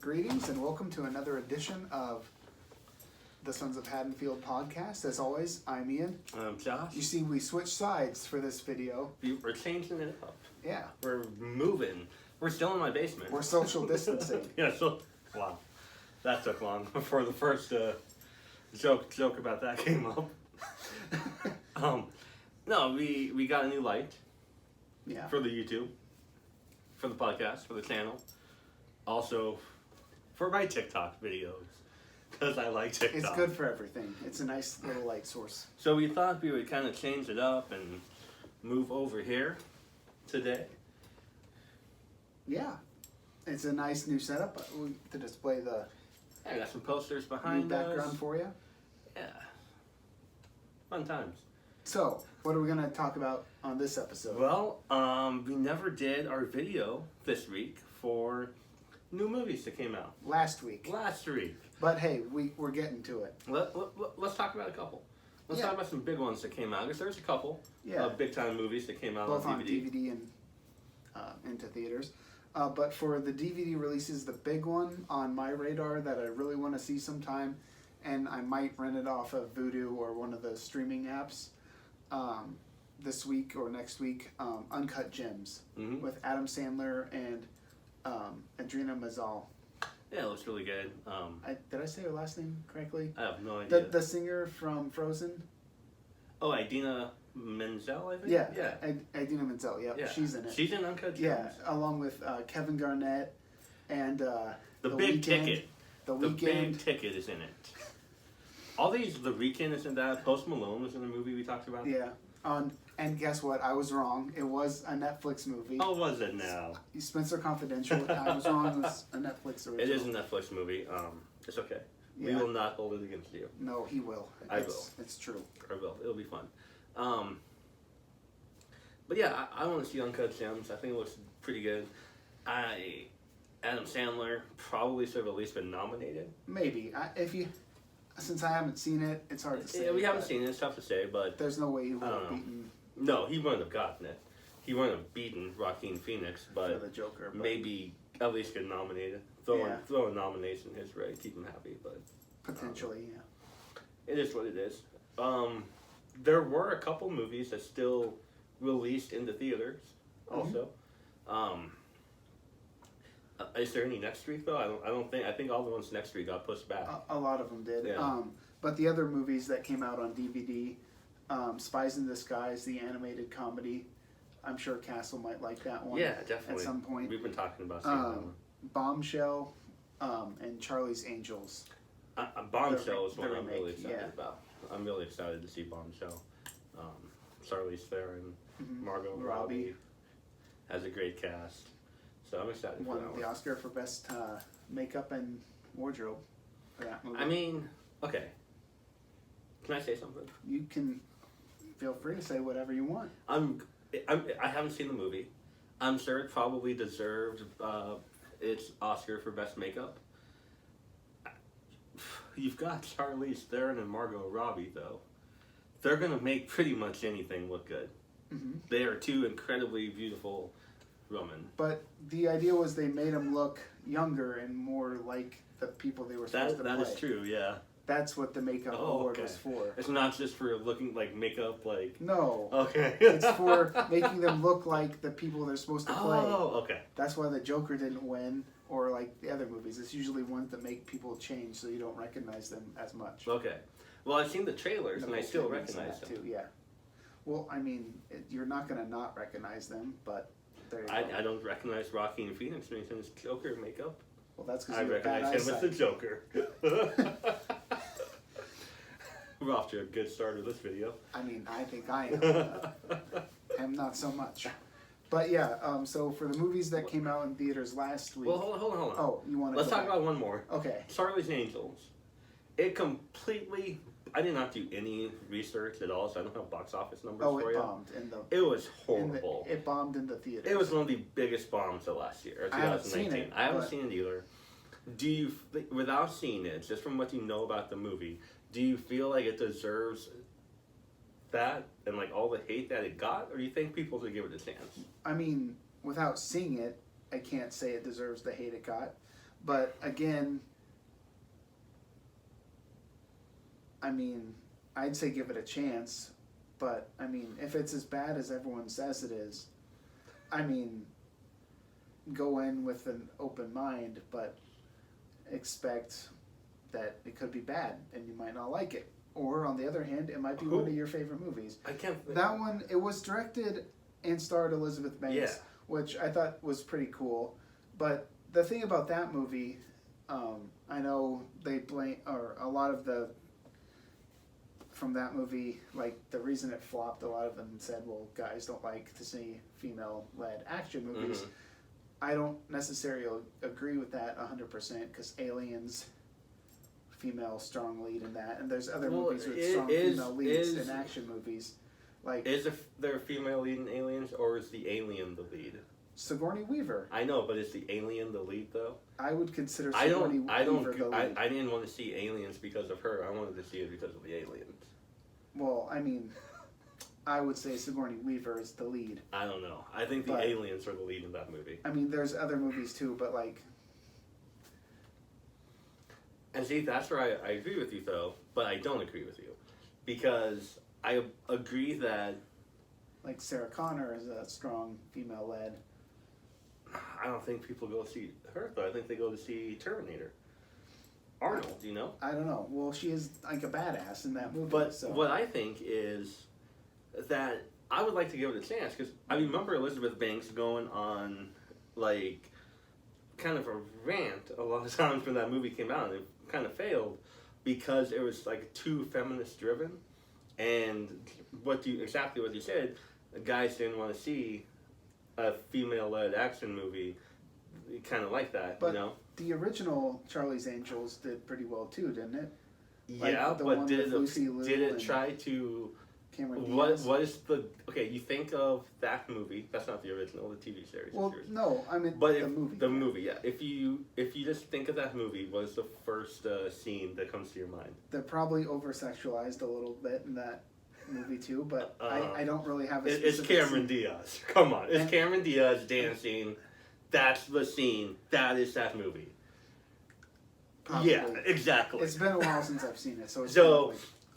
Greetings and welcome to another edition of the Sons of Haddonfield podcast. As always, I'm Ian. I'm Josh. You see, we switched sides for this video. We're changing it up. Yeah. We're moving. We're still in my basement. We're social distancing. Yeah, so, wow. That took long before the first joke about that came up. No, we got a new light. Yeah. For the YouTube, for the podcast, for the channel. Also, for my TikTok videos. Because I like TikTok. It's good for everything. It's a nice little light source. So we thought we would kind of change it up and move over here today. Yeah. It's a nice new setup to display the I got some posters new behind background us. for you. Yeah. Fun times. So, what are we going to talk about on this episode? Well, we never did our video this week for new movies that came out. Last week. But hey, we're getting to it. Let's talk about a couple. Let's talk about some big ones that came out. Because there's a couple of big time movies that came out both on on DVD and into theaters. But for the DVD releases, the big one on my radar that I really want to see sometime, and I might rent it off of Vudu or one of the streaming apps this week or next week, Uncut Gems with Adam Sandler and Adrina Mazal. Yeah, it looks really good. Did I say her last name correctly? I have no idea. The singer from Frozen? Oh, Idina Menzel, I think? Yeah. Idina Menzel, yeah. She's in it. She's in Uncut Gems? Yeah, along with Kevin Garnett and The Big Ticket. The Weeknd. The Big Weeknd. Ticket is in it. All these, The Weeknd is in that. Post Malone was in the movie we talked about. Yeah. And guess what? I was wrong. It was a Netflix movie. Oh, was it now? Spencer Confidential. I was wrong. It was a Netflix original. It is a Netflix movie. It's okay. Yeah. We will not hold it against you. No, he will. I will. It's true. I will. It'll be fun. But yeah, I want to see Uncut Gems. I think it looks pretty good. Adam Sandler probably should have at least been nominated. Maybe. Since I haven't seen it, it's hard to say. Yeah, we haven't seen it. It's tough to say, but there's no way he would have beaten. No, he wouldn't have gotten it. He wouldn't have beaten Joaquin Phoenix, but for the Joker, maybe at least get nominated. Throw a nomination his way, keep him happy. But potentially, it is what it is. There were a couple movies that still released in the theaters. Also, is there any next week though? I don't think. I think all the ones next week got pushed back. A lot of them did. Yeah. But the other movies that came out on DVD, Spies in Disguise, the animated comedy. I'm sure Castle might like that one. Yeah, definitely. At some point. We've been talking about seeing that one. Bombshell, and Charlie's Angels. Bombshell is one I'm remake, really excited about. I'm really excited to see Bombshell. Charlize Theron, Margot Robbie has a great cast. So I'm excited for that one. Won the Oscar for Best Makeup and Wardrobe for that movie. I mean, okay. Can I say something? You can feel free to say whatever you want. I haven't seen the movie. I'm sure it probably deserved its Oscar for Best Makeup. You've got Charlize Theron and Margot Robbie, though. They're going to make pretty much anything look good. They are two incredibly beautiful women. But the idea was they made them look younger and more like the people they were supposed to play. That is true, yeah. That's what the makeup award was for. It's not just for looking like makeup, like... No. Okay. It's for making them look like the people they're supposed to play. Oh, okay. That's why the Joker didn't win, or like the other movies. It's usually ones that make people change so you don't recognize them as much. Okay. Well, I've seen the trailers and I still recognize them. Too, yeah. Well, I mean, you're not going to not recognize them, but there you go. I don't recognize Joaquin Phoenix when he's in his Joker makeup. Well, that's because I recognize him as the Joker. We're off to a good start of this video. I mean, I think I am. I'm not so much. But yeah, so for the movies that came out in theaters last week... Well, hold on. Oh, you want to Let's talk about one more. Okay. Charlie's Angels. It completely... I did not do any research at all, so I don't have box office numbers for you. Oh, it bombed. It was horrible. It bombed in the theaters. It was one of the biggest bombs of last year, 2019. I haven't seen it either. Do you, without seeing it, just from what you know about the movie, do you feel like it deserves that and like all the hate that it got, or do you think people should give it a chance? I mean, without seeing it, I can't say it deserves the hate it got, But again, I mean, I'd say give it a chance. But I mean, if it's as bad as everyone says it is, I mean, go in with an open mind, but expect that it could be bad and you might not like it. Or on the other hand, it might be one of your favorite movies. I can't. That one, it was directed and starred Elizabeth Banks, which I thought was pretty cool. But the thing about that movie, I know they blame, or a lot of the, from that movie, like the reason it flopped, a lot of them said, well, guys don't like to see female-led action movies. Mm-hmm. I don't necessarily agree with that 100% because Aliens, female strong lead in that, and there's other movies with strong female leads in action movies. Like, is there a female lead in Aliens, or is the alien the lead? Sigourney Weaver. I know, but is the alien the lead though? I would consider Sigourney Weaver the lead. I didn't want to see Aliens because of her. I wanted to see it because of the aliens. Well, I mean, I would say Sigourney Weaver is the lead. I don't know. I think the aliens are the lead in that movie. I mean, there's other movies too, but like... And see, that's where I agree with you, though, but I don't agree with you. Because I agree that... Like Sarah Connor is a strong female-led. I don't think people go see her, though. I think they go to see Terminator. Arnold, you know? I don't know. Well, she is like a badass in that movie. But so. What I think is that I would like to give it a chance, because I remember Elizabeth Banks going on, like, kind of a rant a lot of times when that movie came out, and it kind of failed because it was, like, too feminist-driven, and exactly what you said, guys didn't want to see a female-led action movie kind of like that, but you know? The original Charlie's Angels did pretty well, too, didn't it? Yeah, like but did it try to... What is the... Okay, you think of that movie. That's not the original, the TV series. Well, no, I mean the movie. The movie, yeah. If you just think of that movie, what is the first scene that comes to your mind? They're probably over-sexualized a little bit in that movie, too, but I don't really have a specific It's Cameron Diaz. Come on. It's Cameron Diaz dancing. That's the scene. That is that movie. Probably. Yeah, exactly. It's been a while since I've seen it, so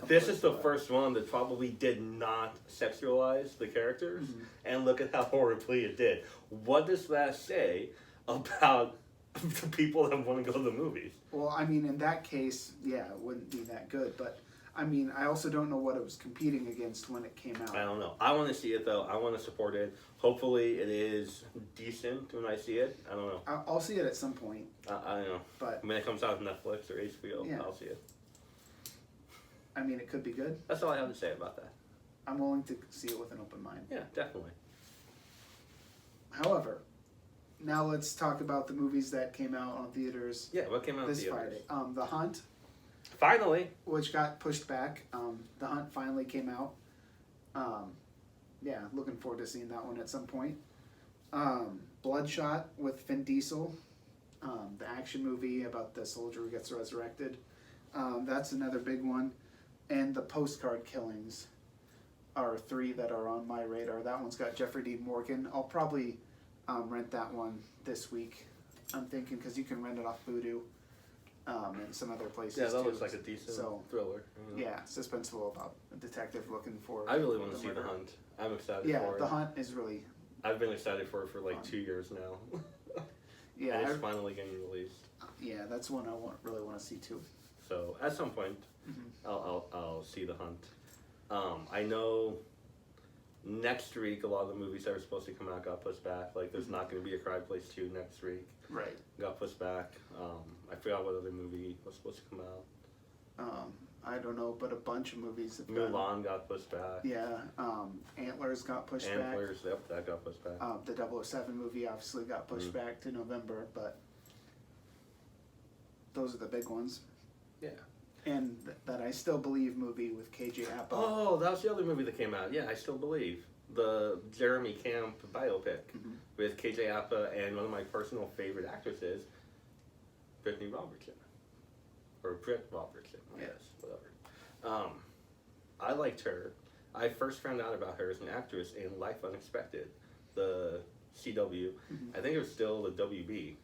this is the first one that probably did not sexualize the characters, and look at how horribly it did. What does that say about the people that want to go to the movies? Well, I mean, in that case, yeah, it wouldn't be that good, but I mean, I also don't know what it was competing against when it came out. I don't know. I want to see it, though. I want to support it. Hopefully it is decent when I see it. I don't know. I'll see it at some point. I don't know. But when it comes out on Netflix or HBO, I'll see it. I mean, it could be good. That's all I have to say about that. I'm willing to see it with an open mind. Yeah, definitely. However, now let's talk about the movies that came out on theaters. Yeah, what came out this theaters? Friday? The Hunt. Finally. Which got pushed back. The Hunt finally came out. Yeah, looking forward to seeing that one at some point. Bloodshot with Vin Diesel. The action movie about the soldier who gets resurrected. That's another big one. And the Postcard Killings are three that are on my radar. That one's got Jeffrey Dean Morgan. I'll probably rent that one this week. I'm thinking because you can rent it off Vudu and some other places. Yeah, that too. looks like a decent thriller. Yeah, suspenseful about a detective looking for. I really want to see The Hunt. I'm excited for it. Yeah, The Hunt is really. I've been excited for it for like 2 years now. Yeah, and it's finally getting released. Yeah, that's one I really want to see too. So at some point, I'll see The Hunt. I know next week a lot of the movies that were supposed to come out got pushed back. Like there's not going to be a Cry Place 2 next week. Right. Got pushed back. I forgot what other movie was supposed to come out. I don't know, but a bunch of movies. Mulan got pushed back. Yeah. Antlers got pushed back. Antlers, yep, that got pushed back. The 007 movie obviously got pushed back to November, but those are the big ones. Yeah. And that I Still Believe movie with KJ Apa. Oh, that was the other movie that came out. Yeah, I Still Believe. The Jeremy Camp biopic with KJ Apa and one of my personal favorite actresses, Brittany Robertson. Or Britt Robertson, I guess, whatever. I liked her. I first found out about her as an actress in Life Unexpected, the CW. I think it was still the WB.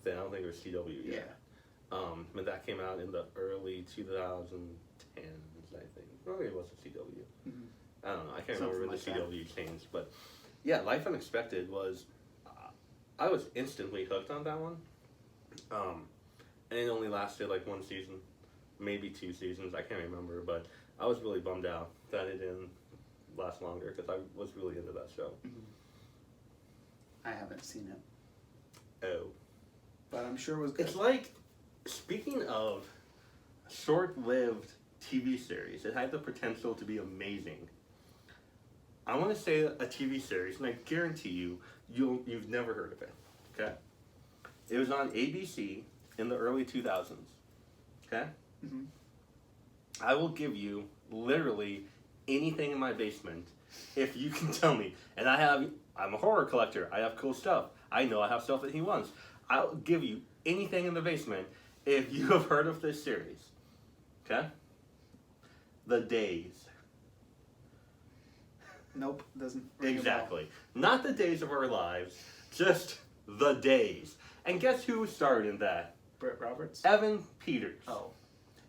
then. I don't think it was CW yet. Yeah. But that came out in the early 2010s, I think. Maybe it wasn't CW. Mm-hmm. I don't know. I can't remember when like the CW changed. But yeah, Life Unexpected was... I was instantly hooked on that one. And it only lasted like one season. Maybe 2 seasons. I can't remember. But I was really bummed out that it didn't last longer because I was really into that show. Mm-hmm. I haven't seen it. Oh. But I'm sure it was good. It's like, speaking of short-lived TV series, it had the potential to be amazing. I want to say a TV series, and I guarantee you've never heard of it. Okay? It was on ABC in the early 2000s. Okay? Mm-hmm. I will give you literally anything in my basement if you can tell me. And I'm a horror collector. I have cool stuff. I know I have stuff that he wants. I'll give you anything in the basement if you have heard of this series. Okay? The Days. Nope, doesn't ring Exactly. Not the days of our lives, just The Days. And guess who starred in that? Brett Roberts? Evan Peters. Oh.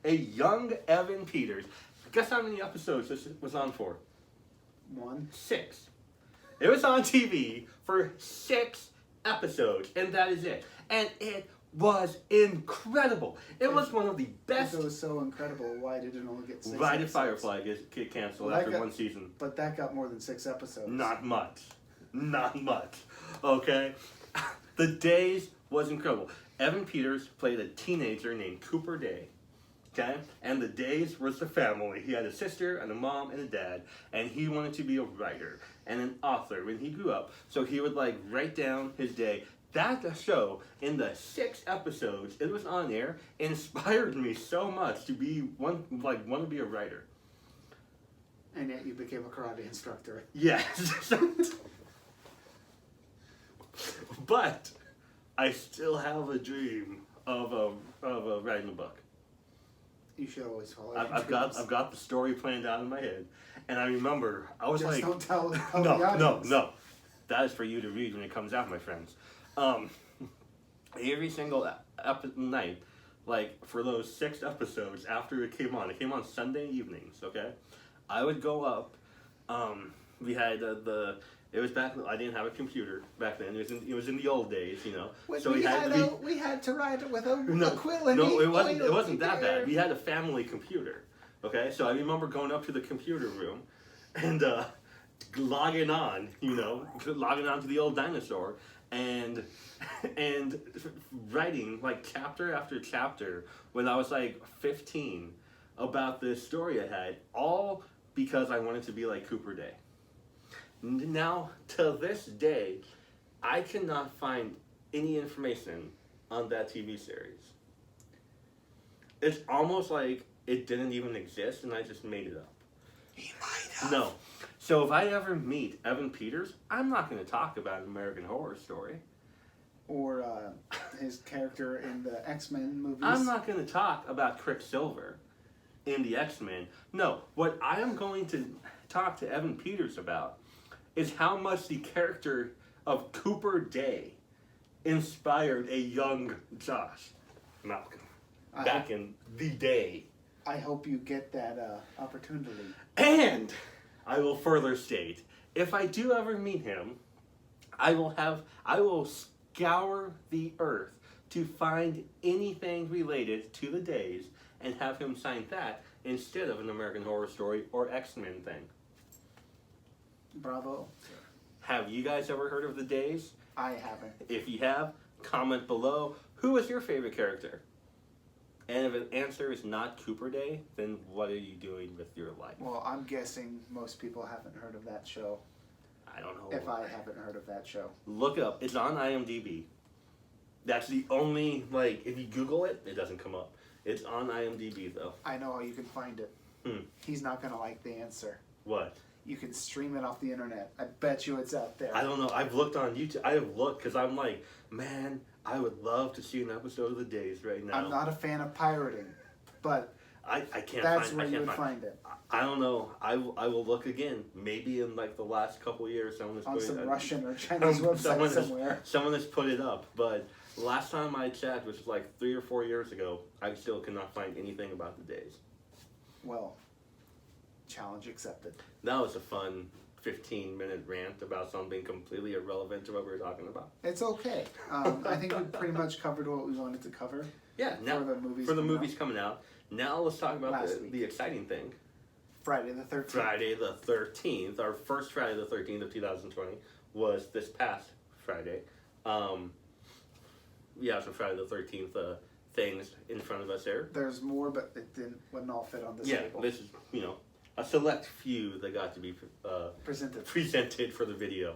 A young Evan Peters. Guess how many episodes this was on for? 1. 6. It was on TV for 6 episodes, and that is it. And it was incredible. It was one of the best. If it was so incredible, why did it only get 6 Why did episodes? Firefly get canceled after 1 season? But that got more than 6 episodes. Not much. Not much. Okay? The Days was incredible. Evan Peters played a teenager named Cooper Day. Okay? And the Days was the family. He had a sister and a mom and a dad, and he wanted to be a writer and an author when he grew up. So he would like write down his day. That show, in the 6 episodes it was on air, inspired me so much to want to be a writer. And yet you became a karate instructor. Yes. But I still have a dream of writing a book. You should always follow. I've got the story planned out in my head, and I remember I was Just like, don't tell the no. audience. That is for you to read when it comes out, my friends. Every single night, like for those 6 episodes after it came on Sunday evenings. Okay, I would go up. We had it was back. I didn't have a computer back then. It was in the old days, you know. So we had to write it with a quill and no, it wasn't that bad. We had a family computer. Okay, so I remember going up to the computer room and logging on to the old dinosaur and writing like chapter after chapter when I was like 15 about this story I had, all because I wanted to be like Cooper Day. Now, to this day, I cannot find any information on that TV series. It's almost like it didn't even exist and I just made it up. He might have. No. So if I ever meet Evan Peters, I'm not going to talk about an American Horror Story. Or his character in the X-Men movies. I'm not going to talk about Quicksilver in the X-Men. No, what I am going to talk to Evan Peters about is how much the character of Cooper Day inspired a young Josh Malcolm back in the day. I hope you get that opportunity. And I will further state, if I do ever meet him, I will scour the earth to find anything related to the Days and have him sign that instead of an American Horror Story or X-Men thing. Bravo. Have you guys ever heard of the Days? I haven't. If you have, comment below. Who is your favorite character? And if an answer is not Cooper Day, then what are you doing with your life? Well, I'm guessing most people haven't heard of that show. I don't know. If I haven't heard of that show. Look it up. It's on IMDb. That's the only, if you Google it, it doesn't come up. It's on IMDb, though. I know how you can find it. He's not going to like the answer. What? You can stream it off the internet. I bet you it's out there. I don't know. I've looked on YouTube. I have looked because I'm like, man, I would love to see an episode of The Days right now. I'm not a fan of pirating, but I can't that's where you would find it. I don't know. I will look again. Maybe in the last couple of years, someone has on put some it Russian or Chinese website somewhere. Someone has put it up, but Last time I checked, which was like 3 or 4 years ago, I still cannot find anything about the days. Well, challenge accepted. That was a fun 15-minute rant about something completely irrelevant to what we were talking about. It's okay. I think we pretty much covered what we wanted to cover. Yeah, now for the movies coming out. Now let's talk about the exciting thing. Friday the 13th. Friday the 13th, our first Friday the 13th of 2020 was this past Friday. We have some Friday the 13th things in front of us there. There's more, but it wouldn't all fit on this table. Yeah, this is, a select few that got to be presented for the video.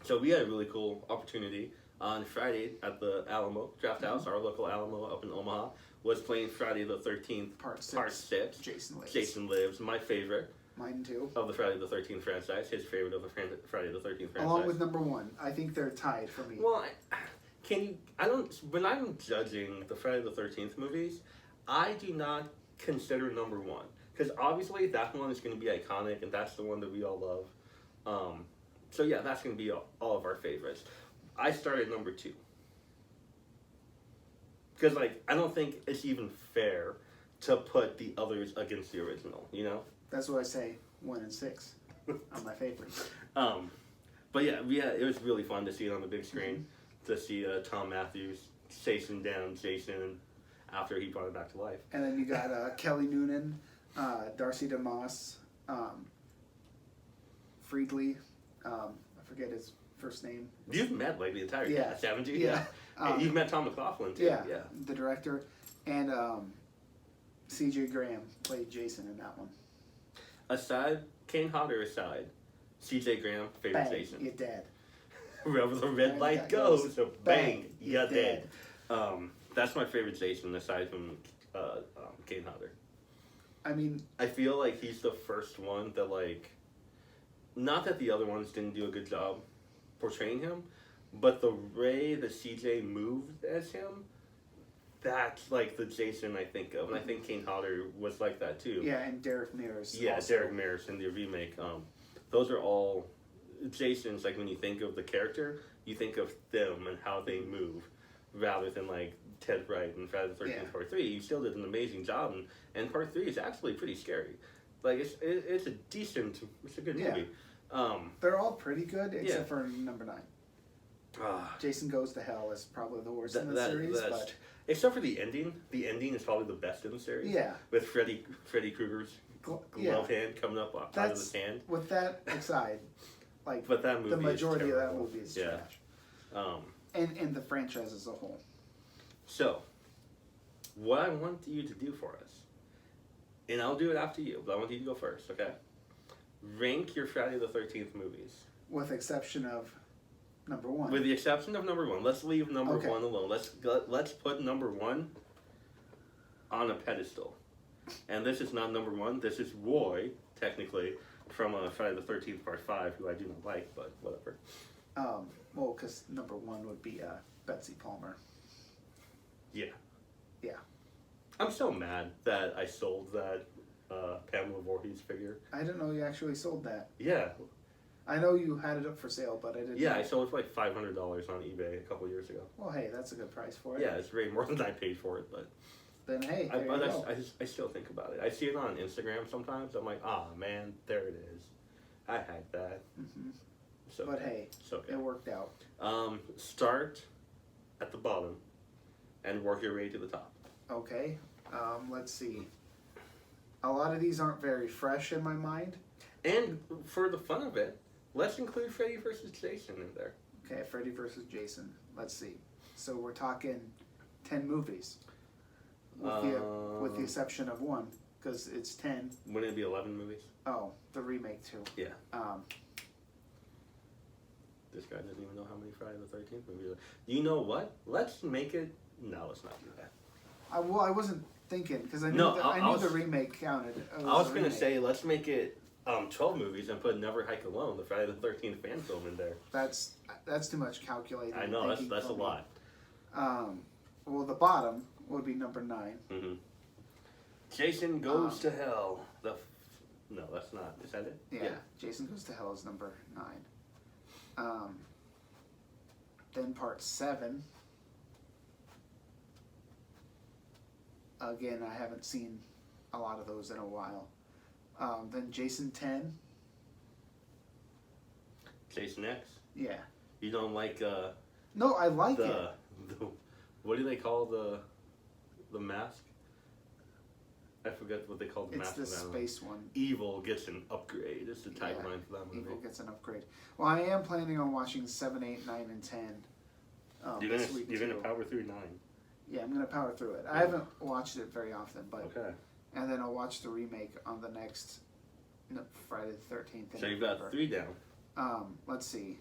So we had a really cool opportunity on Friday at the Alamo Draft House, our local Alamo up in Omaha, was playing Friday the 13th, Part 6. Jason Lives, my favorite. Mine too. Of the Friday the 13th franchise, his favorite of the Friday the 13th franchise. Along with number 1. I think they're tied for me. Well, when I'm judging the Friday the 13th movies, I do not consider number 1. Because obviously that one is going to be iconic, and that's the one that we all love. So yeah, that's going to be all of our favorites. I started number 2. Because, I don't think it's even fair to put the others against the original, That's what I say, 1 and 6 are my favorites. But yeah, it was really fun to see it on the big screen, to see Tom Matthews chasing down Jason after he brought it back to life. And then you got Kelly Noonan, Darcy DeMoss, Friedley, I forget his first name. You've met the entire cast, haven't you? Yeah. You've met Tom McLaughlin too. Yeah, the director. And C.J. Graham played Jason in that one. Kane Hodder aside, C.J. Graham, favorite Jason. You're dead. Wherever the red light goes, so bang, you're dead. That's my favorite Jason aside from Kane Hodder. I mean, I feel like he's the first one that not that the other ones didn't do a good job portraying him, but the way that CJ moved as him, that's the Jason I think of, and I think Kane Hodder was like that too. Yeah, and Derek Mears. Yeah, also. Derek Mears in the remake. Those are all Jasons. When you think of the character, you think of them and how they move, rather than Ted Wright and Friday the 13th Part 3. You still did an amazing job, and Part 3 is actually pretty scary. It's a good movie. They're all pretty good except for number 9. Jason Goes to Hell is probably the worst in the series, but except for the ending. The ending is probably the best in the series. Yeah, with Freddy Krueger's glove hand coming up out of his hand. With that aside, but that movie the majority is of that movie is trash. And the franchise as a whole. So, what I want you to do for us, and I'll do it after you, but I want you to go first, okay? Rank your Friday the 13th movies. With exception of number 1. With the exception of number 1. Let's leave number 1 alone. Let's put number 1 on a pedestal. And this is not number 1. This is Roy, technically, from Friday the 13th Part 5, who I do not like, but whatever. Well, because number 1 would be Betsy Palmer. Yeah. Yeah. I'm so mad that I sold that Pamela Voorhees figure. I didn't know you actually sold that. Yeah. I know you had it up for sale, but I didn't. Yeah, I sold it for $500 on eBay a couple years ago. Well, hey, that's a good price for it. Yeah, it's way more than I paid for it, but... Then, hey, there you go. I still think about it. I see it on Instagram sometimes. I'm like, man, there it is. I had that. Mm-hmm. So, but hey, it worked out. Start at the bottom and work your way to the top. Okay. Let's see. A lot of these aren't very fresh in my mind. And for the fun of it, let's include Freddy vs. Jason in there. Okay, Freddy vs. Jason. Let's see. So we're talking 10 movies. With the exception of 1, because it's 10. Wouldn't it be 11 movies? Oh, the remake too. Yeah. This guy doesn't even know how many Friday the 13th movies are. You know what? Let's make it... No, let's not do that. I wasn't thinking, because I knew the remake counted. I was going to say, let's make it 12 movies and put Never Hike Alone, the Friday the 13th fan film, in there. That's too much calculating. I know, that's a lot. Well, the bottom would be number 9. Mm-hmm. Jason Goes to Hell. No, that's not. Is that it? Yeah. Jason Goes to Hell is number 9. Then part 7. Again, I haven't seen a lot of those in a while. Then Jason 10. Jason X? Yeah. You don't like No, I like it. What do they call the mask? I forget what they call the mask. It's the space one. Evil gets an upgrade. It's the tagline for that movie. Evil gets an upgrade. Well, I am planning on watching 7, 8, 9, and 10. You're gonna power through 9. Yeah, I'm gonna power through it. I haven't watched it very often, but okay. And then I'll watch the remake on the next Friday the 13th. So you've got 3 down. Let's see.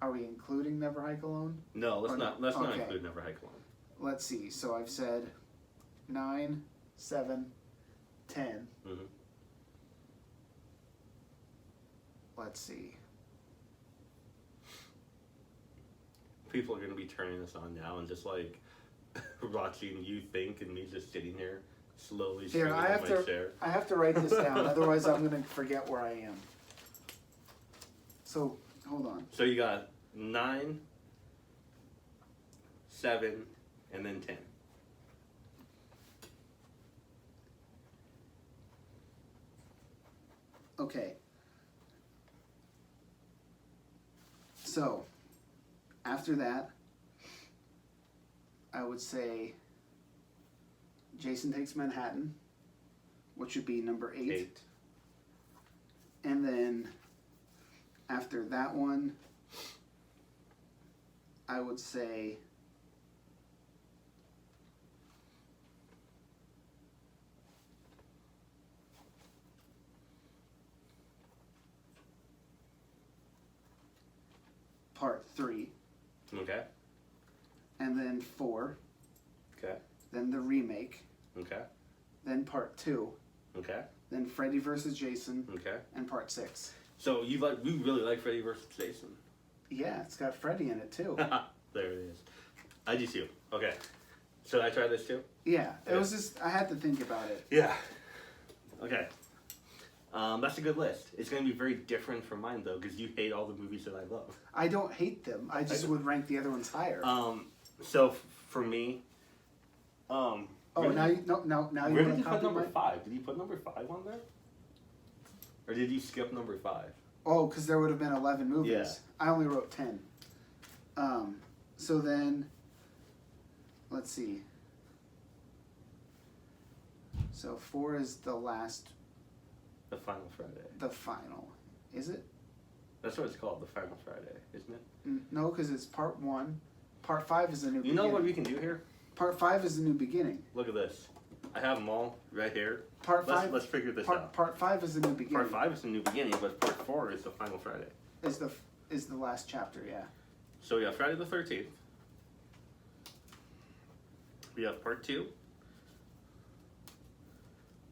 Are we including Never Hike Alone? No, let's not Okay. include Never Hike Alone. Let's see. So I've said 9, 7, 10. Mm-hmm. Let's see. People are going to be turning this on now and just like watching you think and me just sitting here slowly Here, I have to write this down, otherwise I'm going to forget where I am. So, hold on. So you got 9, 7, and then 10. Okay. So, after that, I would say Jason Takes Manhattan, which would be number 8. And then after that one, I would say part 3. Okay. And then 4. Okay. Then the remake. Okay. Then part 2. Okay. Then Freddy vs. Jason. Okay. And part 6. So we really like Freddy vs. Jason. Yeah, it's got Freddy in it too. There it is. I do too. Okay. Should I try this too? Yeah, it was just, I had to think about it. Yeah. Okay. That's a good list. It's going to be very different from mine though, because you hate all the movies that I love. I don't hate them. I just would rank the other ones higher. So for me, now you where did you put number 5? Did you put number 5 on there, or did you skip number 5? Oh, because there would have been 11 movies. Yeah. I only wrote 10. So then, let's see. So 4 is the last. The Final Friday. The final. Is it? That's what it's called, the Final Friday, isn't it? No, because it's part 1. Part 5 is the new beginning. You know what we can do here? Part 5 is the new beginning. Look at this. I have them all right here. Part 5. Let's figure this out. Part 5 is the new beginning. Part 5 is the new beginning, but part 4 is the Final Friday. Is the last chapter, yeah. So we have Friday the 13th. We have part 2.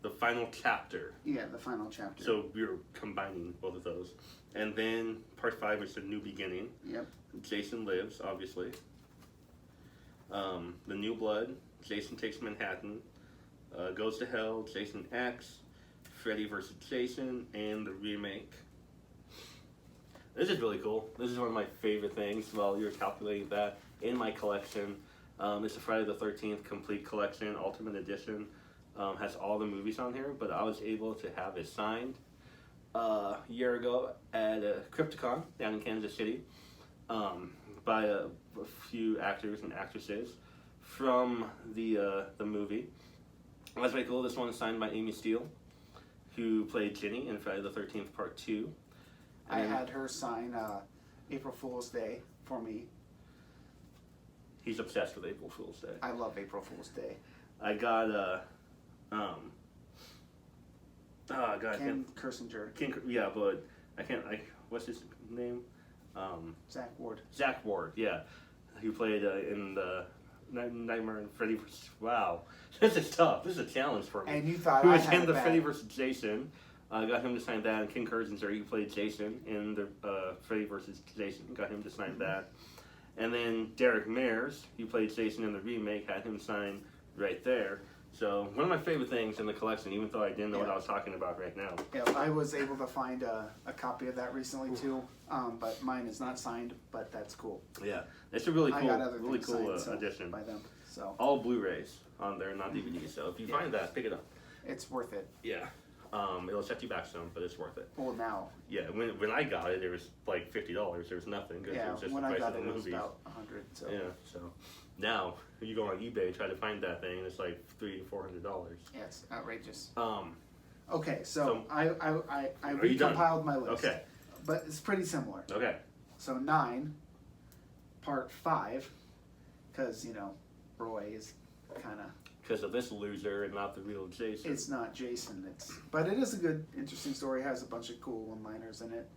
The final chapter. Yeah, the final chapter. So we're combining both of those. And then part 5 is the new beginning. Yep. Jason Lives, obviously. The New Blood, Jason Takes Manhattan, Goes to Hell, Jason X, Freddy vs. Jason, and the remake. This is really cool. This is one of my favorite things while you're calculating that in my collection. It's a Friday the 13th complete collection, Ultimate Edition. Has all the movies on here, but I was able to have it signed a year ago at a Crypticon down in Kansas City by a few actors and actresses from the movie. That's very cool. This one is signed by Amy Steele, who played Ginny in Friday the 13th Part 2. I had her sign April Fool's Day for me. He's obsessed with April Fool's Day. I love April Fool's Day. I got Ken Kersinger. Yeah, but I can't. What's his name? Zach Ward. Zach Ward. Yeah, he played in the Nightmare and Freddy vs. Wow, this is tough. This is a challenge for me. And you thought who I was had in the bad. Freddy vs. Jason? Got him to sign that. And Ken Kersinger, he played Jason in the Freddy vs. Jason. Got him to sign that. And then Derek Mears, he played Jason in the remake, had him sign right there. So one of my favorite things in the collection, even though I didn't know what I was talking about right now. Yeah, I was able to find a copy of that recently too, but mine is not signed, but that's cool. Yeah, it's a really cool signed, edition. by them. So all Blu-rays on there, not DVDs. So if you find that, pick it up. It's worth it. Yeah. It'll set you back some, but it's worth it. Well, now. Yeah, when I got it, it was like $50. There was nothing. Yeah, it was just when the price I got of it, the it was movies. about 100. So. Yeah, so now you go on eBay and try to find that thing, and it's like $300 to $400. Yeah, it's outrageous. Okay, so I recompiled my list. Okay, but it's pretty similar. Okay. So 9, part 5, because Roy is kind of. Because of this loser and not the real Jason. It's not Jason. But it is a good, interesting story. It has a bunch of cool one-liners in it.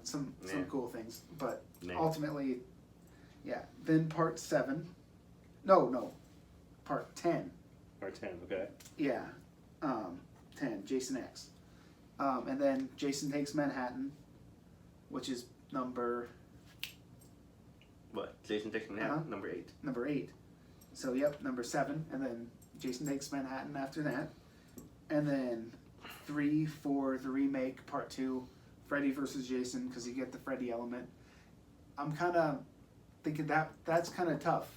Some cool things. But ultimately, yeah. Then part 7. No. Part 10. Part 10, okay. Yeah. 10, Jason X. And then Jason Takes Manhattan, which is number... What? Jason Takes Manhattan? Number 8. Number 8. So, yep, number 7. And then Jason Takes Manhattan after that. And then 3 for the remake, part 2, Freddy versus Jason, because you get the Freddy element. I'm kind of thinking that's kind of tough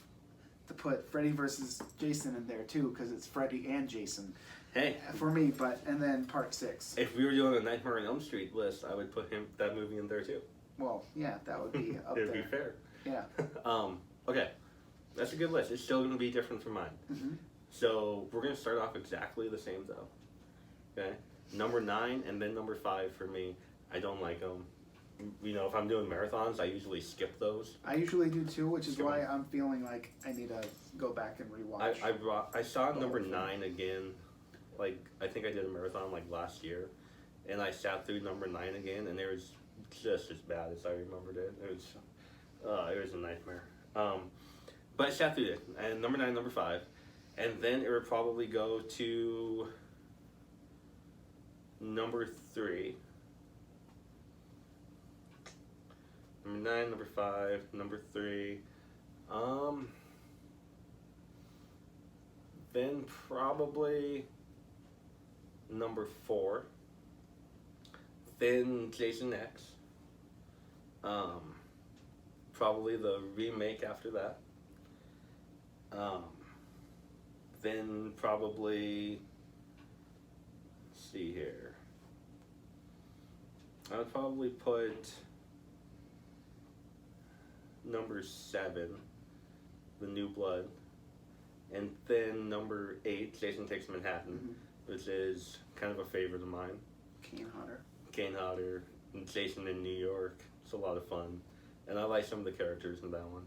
to put Freddy versus Jason in there too, because it's Freddy and Jason. Hey, for me, and then part 6. If we were doing a Nightmare on Elm Street list, I would put that movie in there too. Well, yeah, that would be up there. It would be fair. Yeah. Okay, that's a good list. It's still going to be different from mine. Mm-hmm. So we're going to start off exactly the same though. Okay, number 9 and then number 5 for me. I don't like them. If I'm doing marathons, I usually skip those. I usually do too, which is why I'm feeling like I need to go back and rewatch. I saw number 9 again. Like, I think I did a marathon like last year, and I sat through number 9 again, and it was just as bad as I remembered it. It was a nightmare. But I sat through it, and number 9, number 5, and then it would probably go to number 3. Number 9, number 5, number 3. Then probably number 4. Then Jason X. Probably the remake after that. Then probably, let's see here. I would probably put number 7, The New Blood, and then number 8, Jason Takes Manhattan, which is kind of a favorite of mine. Kane Hodder, and Jason in New York. It's a lot of fun, and I like some of the characters in that one.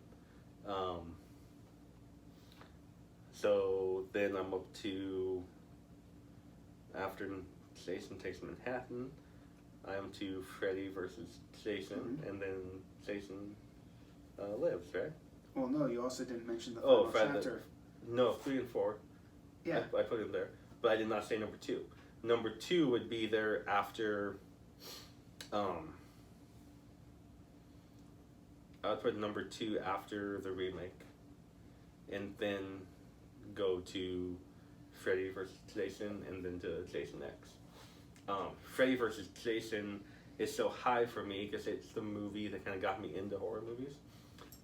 So then I'm up to, after Jason Takes Manhattan, I'm to Freddy versus Jason, and then Jason Lives, right? Well, no, you also didn't mention the final chapter. No, 3 and 4. Yeah. I put it there, but I did not say number 2. Number 2 would be there after, I would put number 2 after the remake, and then go to Freddy versus Jason, and then to Jason X. Freddy versus Jason is so high for me because it's the movie that kind of got me into horror movies.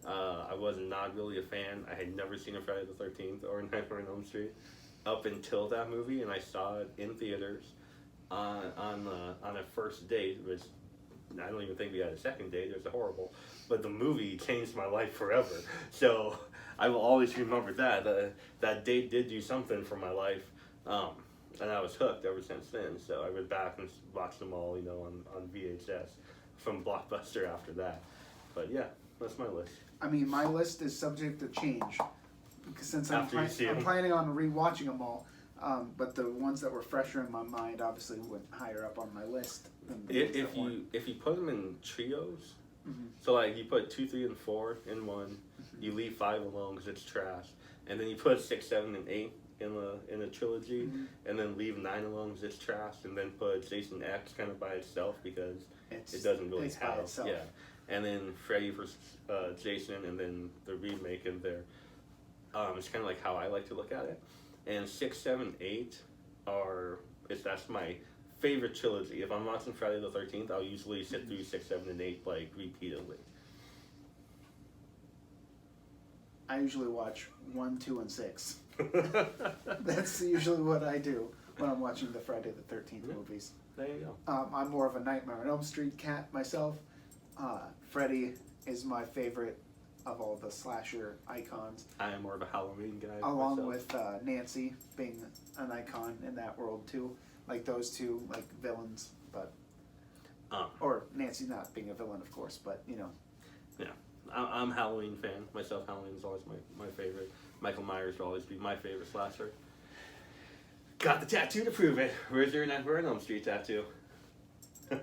I was not really a fan. I had never seen a Friday the 13th or Nightmare on Elm Street up until that movie, and I saw it in theaters on a first date, which I don't even think we had a second date. It was horrible, but the movie changed my life forever. So I will always remember that. That date did do something for my life, and I was hooked ever since then. So I went back and watched them all, on VHS from Blockbuster after that. But yeah, that's my list. I mean, my list is subject to change because since I'm I'm planning on rewatching them all. But the ones that were fresher in my mind obviously went higher up on my list. Than the if you put them in trios, so like you put 2, 3, and 4 in one, you leave 5 alone because it's trash, and then you put 6, 7, and 8 in a trilogy, and then leave 9 alone because it's trash, and then put Jason X kind of by itself because it doesn't really have and then Freddy versus Jason, and then the remake in there. It's kind of like how I like to look at it. and 6, 7, 8 that's my favorite trilogy. If I'm watching Friday the 13th, I'll usually sit through 6, 7, and 8 like repeatedly. I usually watch 1, 2, and 6. That's usually what I do when I'm watching the Friday the 13th movies. There you go. I'm more of a Nightmare on Elm Street cat myself. Freddy is my favorite of all the slasher icons. I am more of a Halloween guy. Along myself. with Nancy being an icon in that world too. Like those two, like villains, but or Nancy not being a villain, of course, but you know. Yeah, I'm a Halloween fan myself. Halloween is always my favorite. Michael Myers will always be my favorite slasher. Got the tattoo to prove it. Where's your Nightmare on Elm Street tattoo? I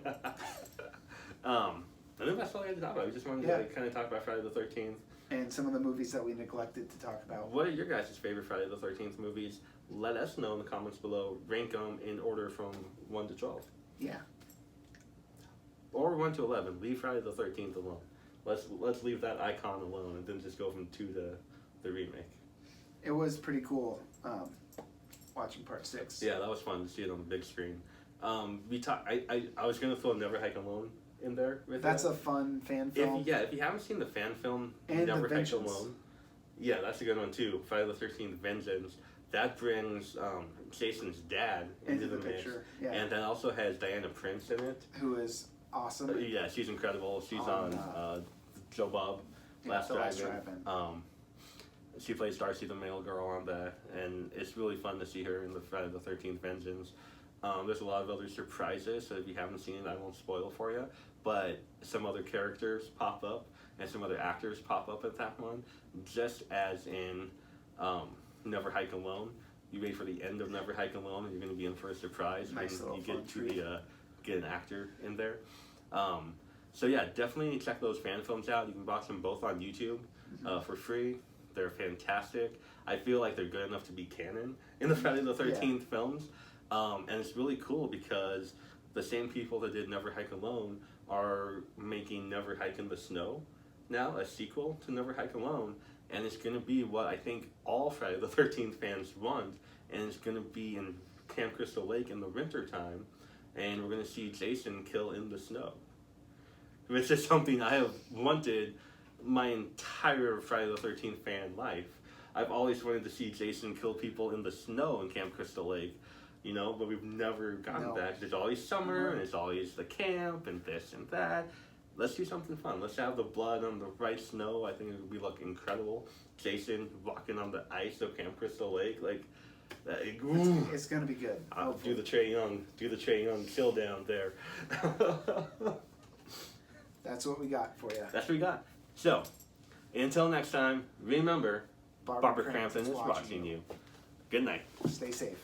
think that's all I had to talk about. We just wanted to kind of talk about Friday the 13th. And some of the movies that we neglected to talk about. What are your guys' favorite Friday the 13th movies? Let us know in the comments below. Rank them in order from 1 to 12. Yeah. Or 1 to 11. Leave Friday the 13th alone. Let's leave that icon alone and then just go from 2 to the remake. It was pretty cool watching part 6. Yeah, that was fun to see it on the big screen. I was going to throw Never Hike Alone in there with That's a fun fan film. If you haven't seen the fan film and Never the Hike Alone, yeah, that's a good one too. Friday the 13th Vengeance. That brings Jason's dad into the mix. picture. Yeah. And then also has Diana Prince in it. Who is awesome. Yeah, she's incredible. She's on Joe Bob, Last Drive-In. She plays Darcy the male girl on that, and it's really fun to see her in the Friday the 13th Vengeance. There's a lot of other surprises, so if you haven't seen it, I won't spoil for you. But some other characters pop up, and some other actors pop up at that one, just as in Never Hike Alone. You wait for the end of Never Hike Alone, and you're going to be in for a surprise when you get to get an actor in there. So yeah, definitely check those fan films out. You can watch them both on YouTube for free. They're fantastic. I feel like they're good enough to be canon in the Friday the 13th films. And it's really cool because the same people that did Never Hike Alone are making Never Hike in the Snow now, a sequel to Never Hike Alone. And it's going to be what I think all Friday the 13th fans want. And it's going to be in Camp Crystal Lake in the winter time. And we're going to see Jason kill in the snow. Which is something I have wanted my entire Friday the 13th fan life. I've always wanted to see Jason kill people in the snow in Camp Crystal Lake, you know, but we've never gotten that. There's always summer, and it's always the camp, and this and that. Let's do something fun. Let's have the blood on the right snow. I think it would look incredible. Jason walking on the ice of Camp Crystal Lake, like, it's gonna be good. Do the Trae Young chill down there. That's what we got for you. That's what we got. So, until next time, remember, Barbara Crampton is watching you. Good night. Stay safe.